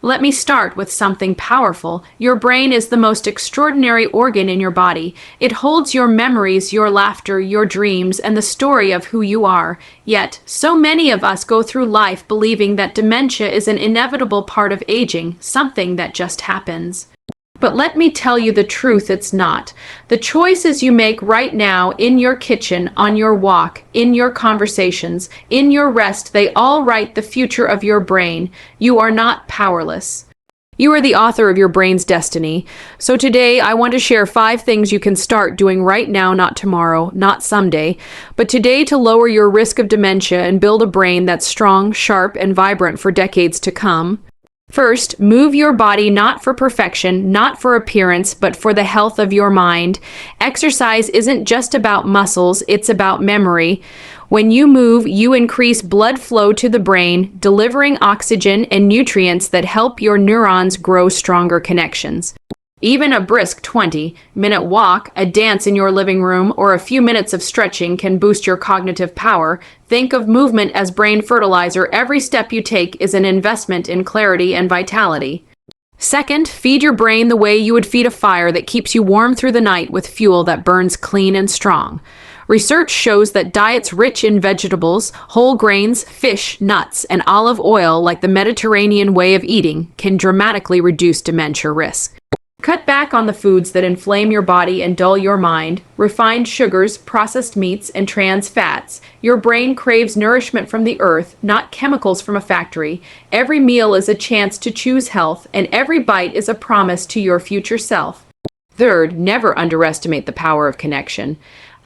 Let me start with something powerful. Your brain is the most extraordinary organ in your body. It holds your memories, your laughter, your dreams, and the story of who you are. Yet, so many of us go through life believing that dementia is an inevitable part of aging, something that just happens. But let me tell you the truth, it's not. The choices you make right now in your kitchen, on your walk, in your conversations, in your rest, they all write the future of your brain. You are not powerless. You are the author of your brain's destiny. So today, I want to share 5 things you can start doing right now, not tomorrow, not someday, but today to lower your risk of dementia and build a brain that's strong, sharp, and vibrant for decades to come. First, move your body not for perfection, not for appearance, but for the health of your mind. Exercise isn't just about muscles, it's about memory. When you move, you increase blood flow to the brain, delivering oxygen and nutrients that help your neurons grow stronger connections. Even a brisk 20-minute walk, a dance in your living room, or a few minutes of stretching can boost your cognitive power. Think of movement as brain fertilizer. Every step you take is an investment in clarity and vitality. Second, feed your brain the way you would feed a fire that keeps you warm through the night with fuel that burns clean and strong. Research shows that diets rich in vegetables, whole grains, fish, nuts, and olive oil, like the Mediterranean way of eating, can dramatically reduce dementia risk. Cut back on the foods that inflame your body and dull your mind. Refined sugars, processed meats, and trans fats. Your brain craves nourishment from the earth, not chemicals from a factory. Every meal is a chance to choose health, and every bite is a promise to your future self. Third, never underestimate the power of connection.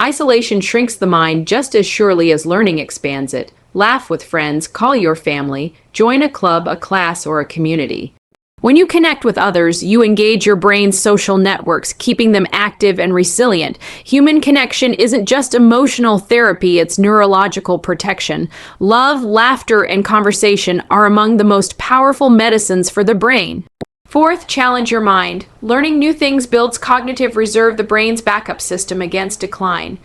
Isolation shrinks the mind just as surely as learning expands it. Laugh with friends, call your family, join a club, a class, or a community. When you connect with others, you engage your brain's social networks, keeping them active and resilient. Human connection isn't just emotional therapy, it's neurological protection. Love, laughter, and conversation are among the most powerful medicines for the brain. Fourth, challenge your mind. Learning new things builds cognitive reserve, the brain's backup system against decline.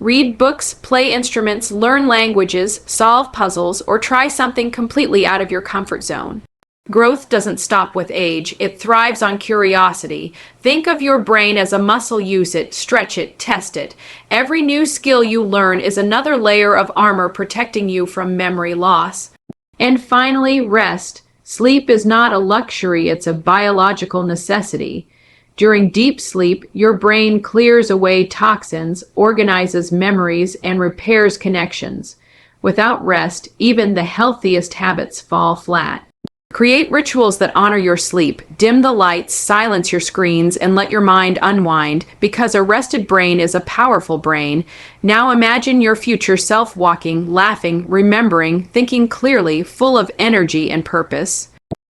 Read books, play instruments, learn languages, solve puzzles, or try something completely out of your comfort zone. Growth doesn't stop with age, it thrives on curiosity. Think of your brain as a muscle, use it, stretch it, test it. Every new skill you learn is another layer of armor protecting you from memory loss. And finally, rest. Sleep is not a luxury, it's a biological necessity. During deep sleep, your brain clears away toxins, organizes memories, and repairs connections. Without rest, even the healthiest habits fall flat. Create rituals that honor your sleep. Dim the lights, silence your screens, and let your mind unwind, because a rested brain is a powerful brain. Now imagine your future self walking, laughing, remembering, thinking clearly, full of energy and purpose.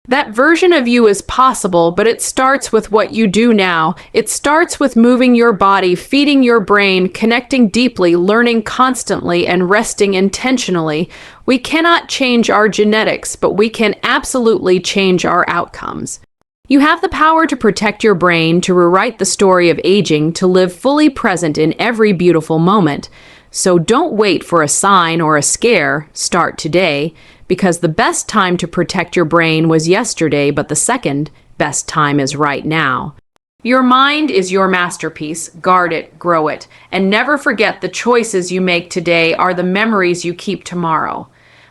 That version of you is possible, but it starts with what you do now. It starts with moving your body, feeding your brain, connecting deeply, learning constantly, and resting intentionally. We cannot change our genetics, but we can absolutely change our outcomes. You have the power to protect your brain, to rewrite the story of aging, to live fully present in every beautiful moment. So don't wait for a sign or a scare. Start today. Because the best time to protect your brain was yesterday, but the second best time is right now. Your mind is your masterpiece. Guard it, grow it, and never forget the choices you make today are the memories you keep tomorrow.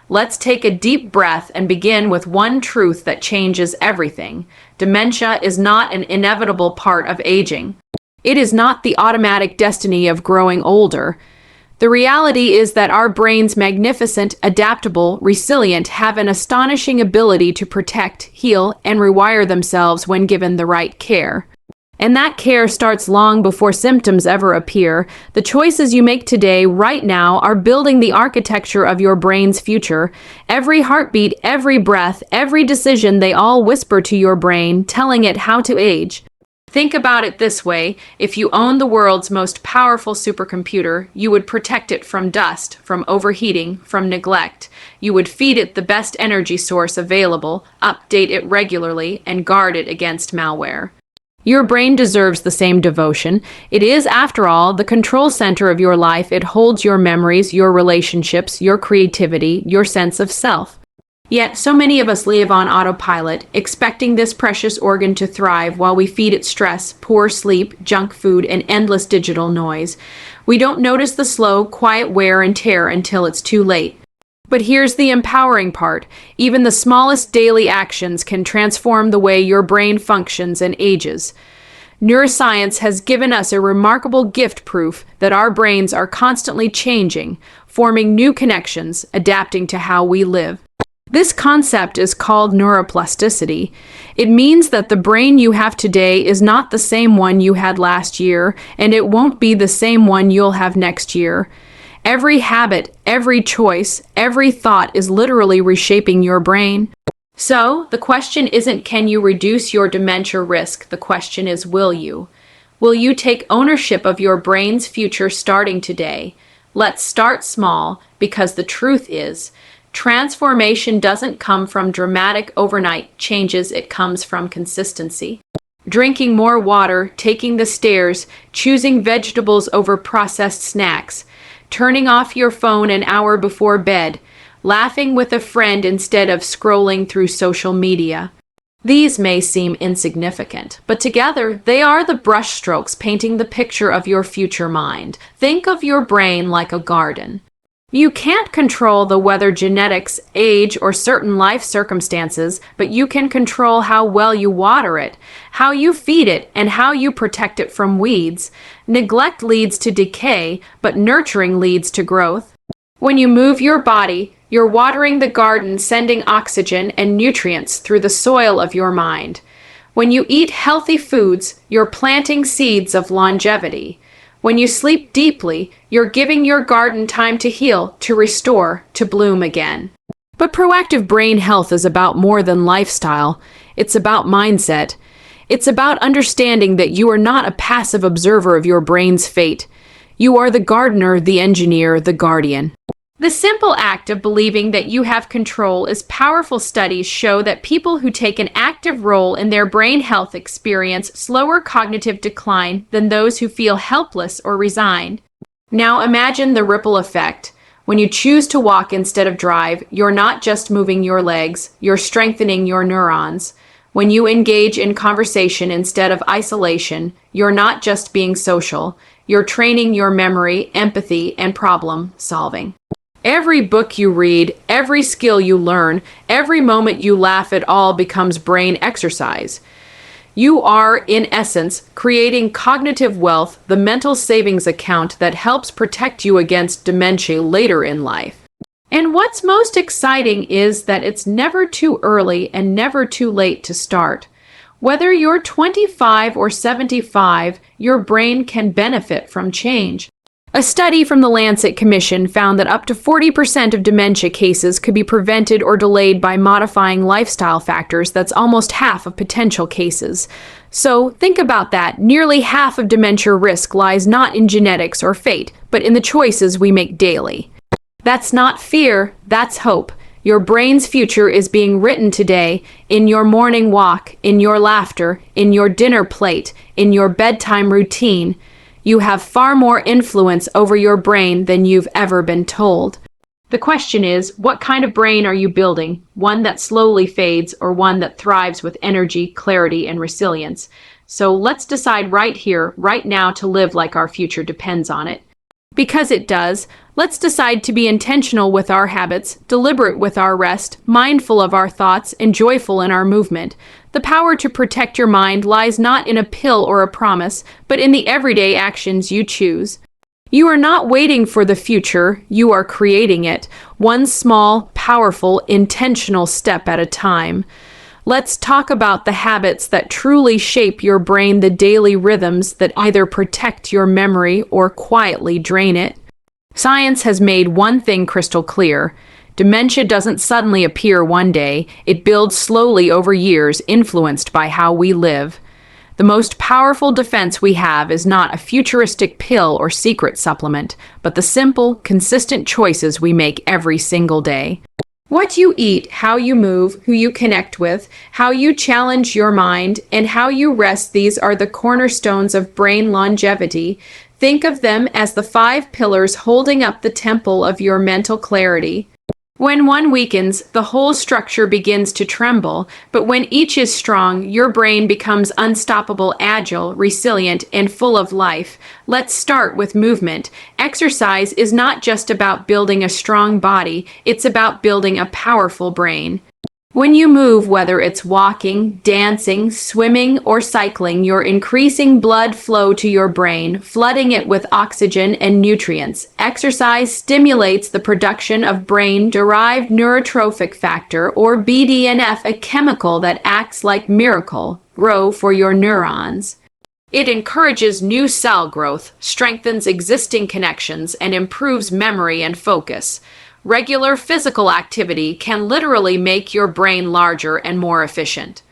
Let's take a deep breath and begin with one truth that changes everything. Dementia is not an inevitable part of aging. It is not the automatic destiny of growing older. The reality is that our brains, magnificent, adaptable, resilient, have an astonishing ability to protect, heal, and rewire themselves when given the right care. And that care starts long before symptoms ever appear. The choices you make today, right now, are building the architecture of your brain's future. Every heartbeat, every breath, every decision, they all whisper to your brain, telling it how to age. Think about it this way. If you owned the world's most powerful supercomputer, you would protect it from dust, from overheating, from neglect. You would feed it the best energy source available, update it regularly, and guard it against malware. Your brain deserves the same devotion. It is, after all, the control center of your life. It holds your memories, your relationships, your creativity, your sense of self. Yet, so many of us live on autopilot, expecting this precious organ to thrive while we feed it stress, poor sleep, junk food, and endless digital noise. We don't notice the slow, quiet wear and tear until it's too late. But here's the empowering part. Even the smallest daily actions can transform the way your brain functions and ages. Neuroscience has given us a remarkable gift proof that our brains are constantly changing, forming new connections, adapting to how we live. This concept is called neuroplasticity. It means that the brain you have today is not the same one you had last year, and it won't be the same one you'll have next year. Every habit, every choice, every thought is literally reshaping your brain. So, the question isn't can you reduce your dementia risk, the question is will you? Will you take ownership of your brain's future starting today? Let's start small, because the truth is, transformation doesn't come from dramatic overnight changes, it comes from consistency. Drinking more water, taking the stairs, choosing vegetables over processed snacks, turning off your phone an hour before bed, laughing with a friend instead of scrolling through social media. These may seem insignificant, but together they are the brushstrokes painting the picture of your future mind. Think of your brain like a garden. You can't control the weather, genetics, age, or certain life circumstances, but you can control how well you water it, how you feed it, and how you protect it from weeds. Neglect leads to decay, but nurturing leads to growth. When you move your body, you're watering the garden, sending oxygen and nutrients through the soil of your mind. When you eat healthy foods, you're planting seeds of longevity. When you sleep deeply, you're giving your garden time to heal, to restore, to bloom again. But proactive brain health is about more than lifestyle. It's about mindset. It's about understanding that you are not a passive observer of your brain's fate. You are the gardener, the engineer, the guardian. The simple act of believing that you have control is powerful. Studies show that people who take an active role in their brain health experience slower cognitive decline than those who feel helpless or resigned. Now imagine the ripple effect. When you choose to walk instead of drive, you're not just moving your legs, you're strengthening your neurons. When you engage in conversation instead of isolation, you're not just being social, you're training your memory, empathy, and problem solving. Every book you read, every skill you learn, every moment you laugh, it all becomes brain exercise. You are, in essence, creating cognitive wealth, the mental savings account that helps protect you against dementia later in life. And what's most exciting is that it's never too early and never too late to start. Whether you're 25 or 75, your brain can benefit from change. A study from the Lancet Commission found that up to 40% of dementia cases could be prevented or delayed by modifying lifestyle factors. That's almost half of potential cases. So think about that. Nearly half of dementia risk lies not in genetics or fate, but in the choices we make daily. That's not fear, that's hope. Your brain's future is being written today in your morning walk, in your laughter, in your dinner plate, in your bedtime routine. You have far more influence over your brain than you've ever been told. The question is, what kind of brain are you building? One that slowly fades or one that thrives with energy, clarity, and resilience? So let's decide right here, right now, to live like our future depends on it. Because it does, let's decide to be intentional with our habits, deliberate with our rest, mindful of our thoughts, and joyful in our movement. The power to protect your mind lies not in a pill or a promise, but in the everyday actions you choose. You are not waiting for the future, you are creating it, one small, powerful, intentional step at a time. Let's talk about the habits that truly shape your brain, the daily rhythms that either protect your memory or quietly drain it. Science has made one thing crystal clear. Dementia doesn't suddenly appear one day. It builds slowly over years, influenced by how we live. The most powerful defense we have is not a futuristic pill or secret supplement, but the simple, consistent choices we make every single day. What you eat, how you move, who you connect with, how you challenge your mind, and how you rest, these are the cornerstones of brain longevity. Think of them as the 5 pillars holding up the temple of your mental clarity. When one weakens, the whole structure begins to tremble, but when each is strong, your brain becomes unstoppable, agile, resilient, and full of life. Let's start with movement. Exercise is not just about building a strong body, it's about building a powerful brain. When you move, whether it's walking, dancing, swimming, or cycling, you're increasing blood flow to your brain, flooding it with oxygen and nutrients. Exercise stimulates the production of brain-derived neurotrophic factor, or BDNF, a chemical that acts like miracle-grow for your neurons. It encourages new cell growth, strengthens existing connections, and improves memory and focus. Regular physical activity can literally make your brain larger and more efficient.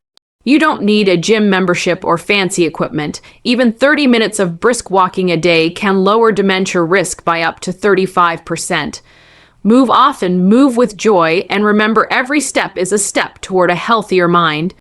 You don't need a gym membership or fancy equipment. Even 30 minutes of brisk walking a day can lower dementia risk by up to 35%. Move often, move with joy, and remember every step is a step toward a healthier mind.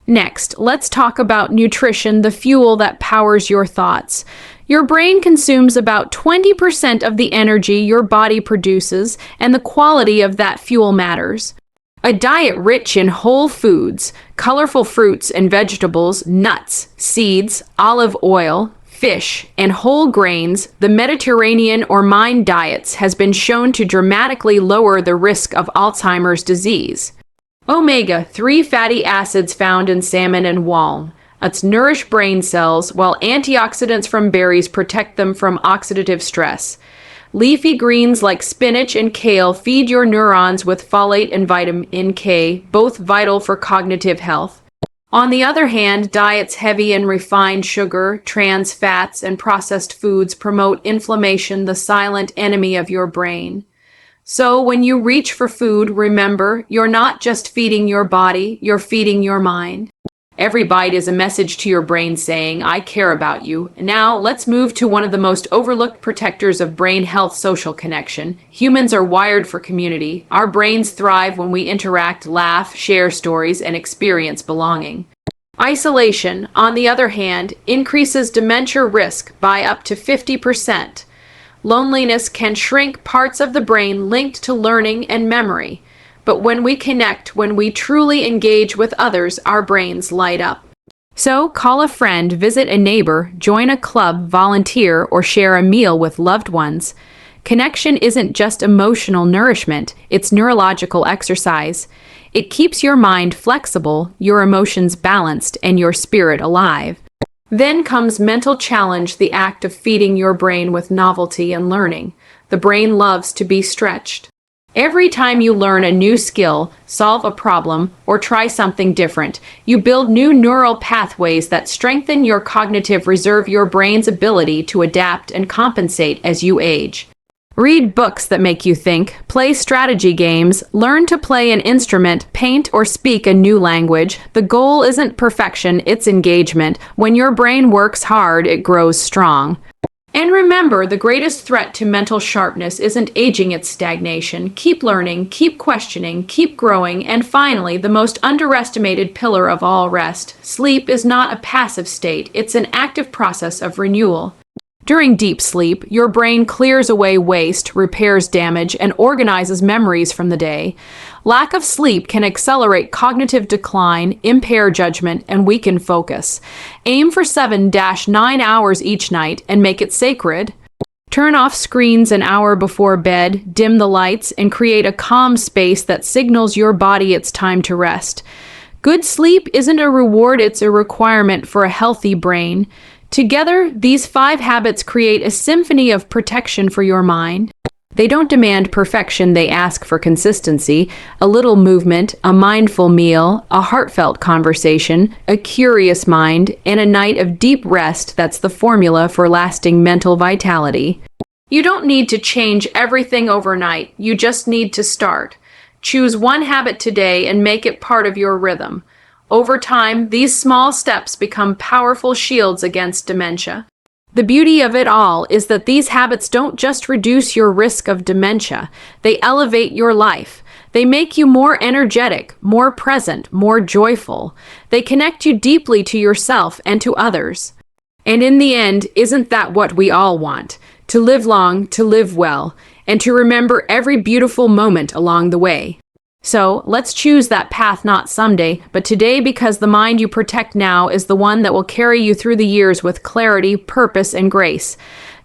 Next, let's talk about nutrition, the fuel that powers your thoughts. Your brain consumes about 20% of the energy your body produces, and the quality of that fuel matters. A diet rich in whole foods, colorful fruits and vegetables, nuts, seeds, olive oil, fish, and whole grains, the Mediterranean or MIND diets has been shown to dramatically lower the risk of Alzheimer's disease. Omega-3 fatty acids found in salmon and walnut nourish brain cells, while antioxidants from berries protect them from oxidative stress. Leafy greens like spinach and kale feed your neurons with folate and vitamin K, both vital for cognitive health. On the other hand, diets heavy in refined sugar, trans fats, and processed foods promote inflammation, the silent enemy of your brain. So when you reach for food, remember, you're not just feeding your body, you're feeding your mind. Every bite is a message to your brain saying, I care about you. Now, let's move to one of the most overlooked protectors of brain health, social connection. Humans are wired for community. Our brains thrive when we interact, laugh, share stories, and experience belonging. Isolation, on the other hand, increases dementia risk by up to 50%. Loneliness can shrink parts of the brain linked to learning and memory. But when we connect, when we truly engage with others, our brains light up. So call a friend, visit a neighbor, join a club, volunteer, or share a meal with loved ones. Connection isn't just emotional nourishment, it's neurological exercise. It keeps your mind flexible, your emotions balanced, and your spirit alive. Then comes mental challenge, the act of feeding your brain with novelty and learning. The brain loves to be stretched. Every time you learn a new skill, solve a problem, or try something different, you build new neural pathways that strengthen your cognitive reserve, your brain's ability to adapt and compensate as you age. Read books that make you think, play strategy games, learn to play an instrument, paint or speak a new language. The goal isn't perfection, it's engagement. When your brain works hard, it grows strong. And remember, the greatest threat to mental sharpness isn't aging, it's stagnation. Keep learning, keep questioning, keep growing, and finally, the most underestimated pillar of all, rest. Sleep is not a passive state, it's an active process of renewal. During deep sleep, your brain clears away waste, repairs damage, and organizes memories from the day. Lack of sleep can accelerate cognitive decline, impair judgment, and weaken focus. Aim for 7-9 hours each night and make it sacred. Turn off screens an hour before bed, dim the lights, and create a calm space that signals your body it's time to rest. Good sleep isn't a reward, it's a requirement for a healthy brain. Together, these 5 habits create a symphony of protection for your mind. They don't demand perfection, they ask for consistency, a little movement, a mindful meal, a heartfelt conversation, a curious mind, and a night of deep rest. That's the formula for lasting mental vitality. You don't need to change everything overnight, you just need to start. Choose one habit today and make it part of your rhythm. Over time, these small steps become powerful shields against dementia. The beauty of it all is that these habits don't just reduce your risk of dementia, they elevate your life. They make you more energetic, more present, more joyful. They connect you deeply to yourself and to others. And in the end, isn't that what we all want? To live long, to live well. and to remember every beautiful moment along the way. So, let's choose that path not someday, but today, because the mind you protect now is the one that will carry you through the years with clarity, purpose, and grace.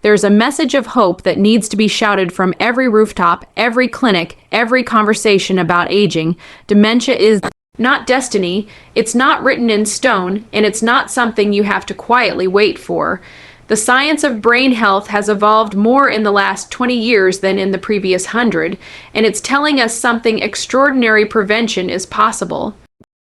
There's a message of hope that needs to be shouted from every rooftop, every clinic, every conversation about aging. Dementia is not destiny, it's not written in stone, and it's not something you have to quietly wait for. The science of brain health has evolved more in the last 20 years than in the previous 100, and it's telling us something extraordinary: prevention is possible.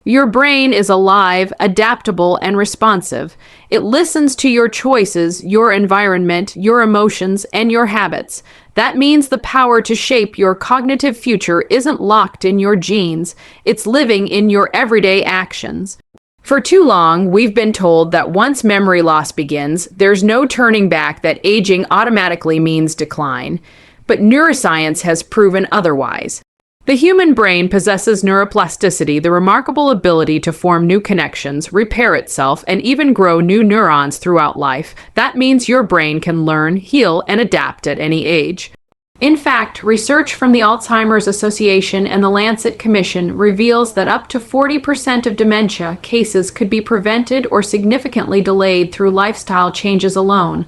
Your brain is alive, adaptable, and responsive. It listens to your choices, your environment, your emotions, and your habits. That means the power to shape your cognitive future isn't locked in your genes, it's living in your everyday actions. For too long, we've been told that once memory loss begins, there's no turning back, that aging automatically means decline. But neuroscience has proven otherwise. The human brain possesses neuroplasticity, the remarkable ability to form new connections, repair itself, and even grow new neurons throughout life. That means your brain can learn, heal, and adapt at any age. In fact, research from the Alzheimer's Association and the Lancet Commission reveals that up to 40% of dementia cases could be prevented or significantly delayed through lifestyle changes alone.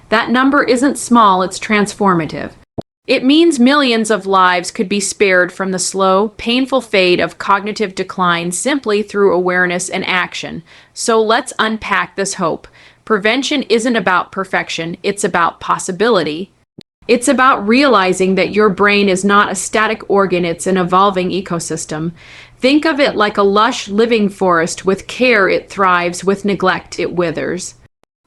That number isn't small, it's transformative. It means millions of lives could be spared from the slow, painful fade of cognitive decline simply through awareness and action. So let's unpack this hope. Prevention isn't about perfection, it's about possibility. It's about realizing that your brain is not a static organ, it's an evolving ecosystem. Think of it like a lush, living forest. With care, it thrives. With neglect, it withers.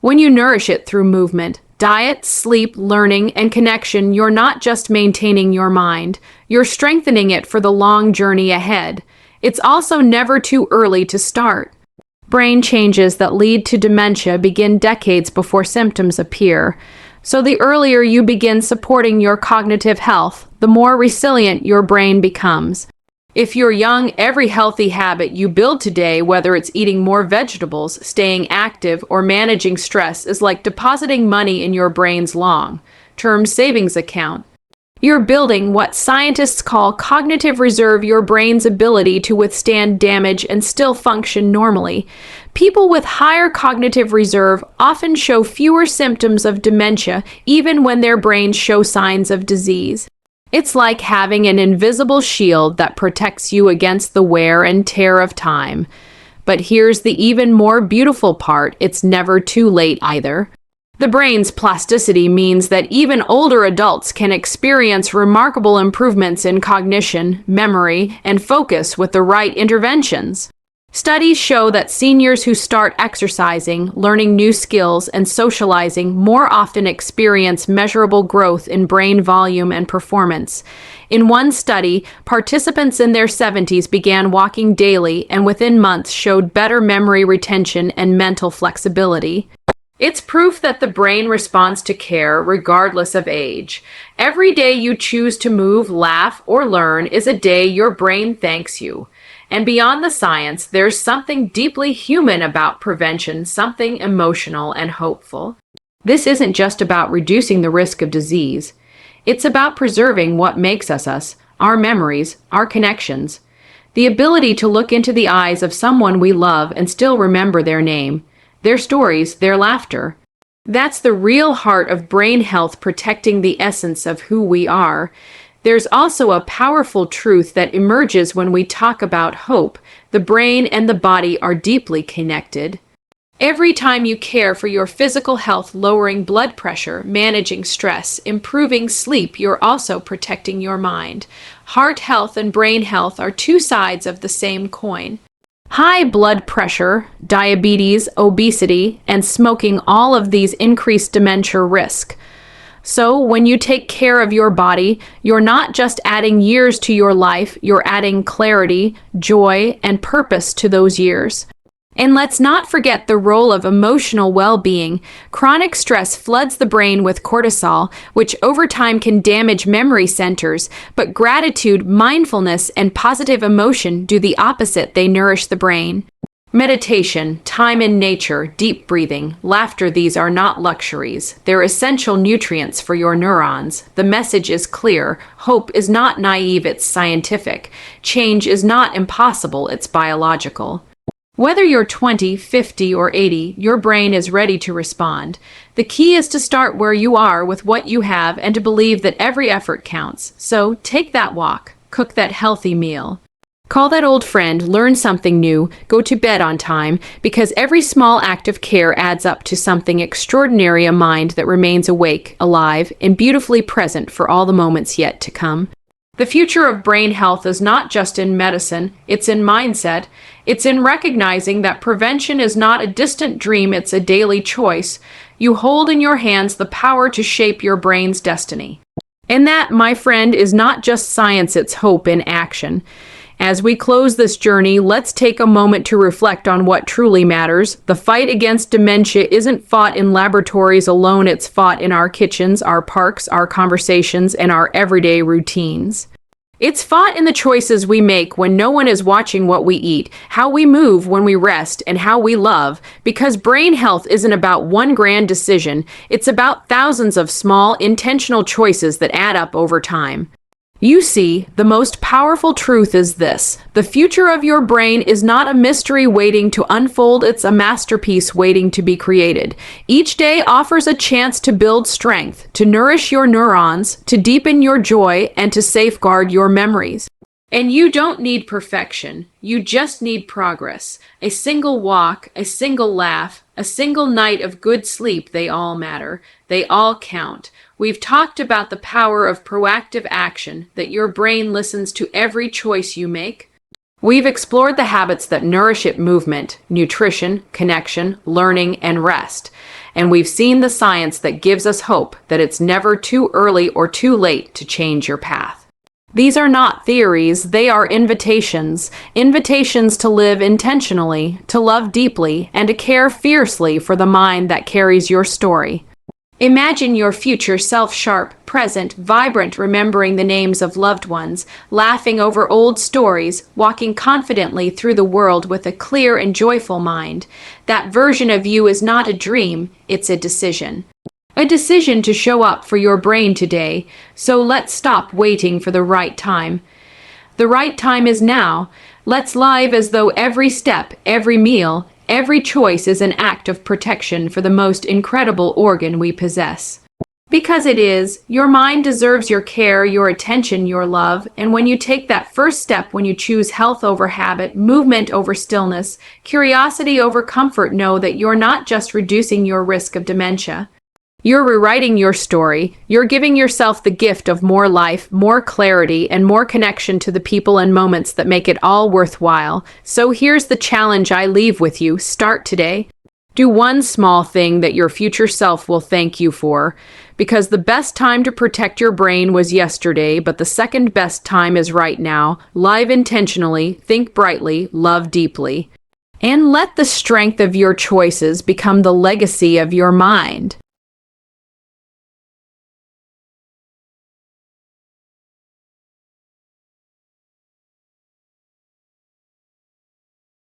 When you nourish it through movement, diet, sleep, learning, and connection, you're not just maintaining your mind, you're strengthening it for the long journey ahead. It's also never too early to start. Brain changes that lead to dementia begin decades before symptoms appear. So the earlier you begin supporting your cognitive health, the more resilient your brain becomes. If you're young, every healthy habit you build today, whether it's eating more vegetables, staying active, or managing stress, is like depositing money in your brain's long-term savings account. You're building what scientists call cognitive reserve, your brain's ability to withstand damage and still function normally. People with higher cognitive reserve often show fewer symptoms of dementia, even when their brains show signs of disease. It's like having an invisible shield that protects you against the wear and tear of time. But here's the even more beautiful part: it's never too late either. The brain's plasticity means that even older adults can experience remarkable improvements in cognition, memory, and focus with the right interventions. Studies show that seniors who start exercising, learning new skills, and socializing more often experience measurable growth in brain volume and performance. In one study, participants in their 70s began walking daily and within months showed better memory retention and mental flexibility. It's proof that the brain responds to care regardless of age. Every day you choose to move, laugh, or learn is a day your brain thanks you. And beyond the science, there's something deeply human about prevention, something emotional and hopeful. This isn't just about reducing the risk of disease. It's about preserving what makes us, our memories, our connections. The ability to look into the eyes of someone we love and still remember their name, their stories, their laughter. That's the real heart of brain health, protecting the essence of who we are. There's also a powerful truth that emerges when we talk about hope. The brain and the body are deeply connected. Every time you care for your physical health, lowering blood pressure, managing stress, improving sleep, you're also protecting your mind. Heart health and brain health are two sides of the same coin. High blood pressure, diabetes, obesity, and smoking, all of these increase dementia risk. So when you take care of your body, you're not just adding years to your life, you're adding clarity, joy, and purpose to those years. And let's not forget the role of emotional well-being. Chronic stress floods the brain with cortisol, which over time can damage memory centers, but gratitude, mindfulness, and positive emotion do the opposite. They nourish the brain. Meditation, time in nature, deep breathing, laughter, these are not luxuries. They're essential nutrients for your neurons. The message is clear. Hope is not naive, it's scientific. Change is not impossible, it's biological. Whether you're 20, 50, or 80, your brain is ready to respond. The key is to start where you are with what you have and to believe that every effort counts. So take that walk, cook that healthy meal. Call that old friend, learn something new, go to bed on time, because every small act of care adds up to something extraordinary, a mind that remains awake, alive, and beautifully present for all the moments yet to come. The future of brain health is not just in medicine, it's in mindset. It's in recognizing that prevention is not a distant dream, it's a daily choice. You hold in your hands the power to shape your brain's destiny. And that, my friend, is not just science, it's hope in action. As we close this journey, let's take a moment to reflect on what truly matters. The fight against dementia isn't fought in laboratories alone, it's fought in our kitchens, our parks, our conversations, and our everyday routines. It's fought in the choices we make when no one is watching what we eat, how we move when we rest, and how we love, because brain health isn't about one grand decision, it's about thousands of small, intentional choices that add up over time. You see, the most powerful truth is this: the future of your brain is not a mystery waiting to unfold, it's a masterpiece waiting to be created. Each day offers a chance to build strength, to nourish your neurons, to deepen your joy, and to safeguard your memories. And you don't need perfection, you just need progress. A single walk, a single laugh, a single night of good sleep, they all matter. They all count. We've talked about the power of proactive action, that your brain listens to every choice you make. We've explored the habits that nourish it: movement, nutrition, connection, learning, and rest. And we've seen the science that gives us hope that it's never too early or too late to change your path. These are not theories, they are invitations. Invitations to live intentionally, to love deeply, and to care fiercely for the mind that carries your story. Imagine your future self sharp, present, vibrant, remembering the names of loved ones, laughing over old stories, walking confidently through the world with a clear and joyful mind. That version of you is not a dream, it's a decision. A decision to show up for your brain today, so let's stop waiting for the right time. The right time is now. Let's live as though every step, every meal, every choice is an act of protection for the most incredible organ we possess. Because it is, your mind deserves your care, your attention, your love, and when you take that first step, when you choose health over habit, movement over stillness, curiosity over comfort, know that you're not just reducing your risk of dementia. You're rewriting your story. You're giving yourself the gift of more life, more clarity, and more connection to the people and moments that make it all worthwhile. So here's the challenge I leave with you. Start today. Do one small thing that your future self will thank you for. Because the best time to protect your brain was yesterday, but the second best time is right now. Live intentionally, think brightly, love deeply. And let the strength of your choices become the legacy of your mind.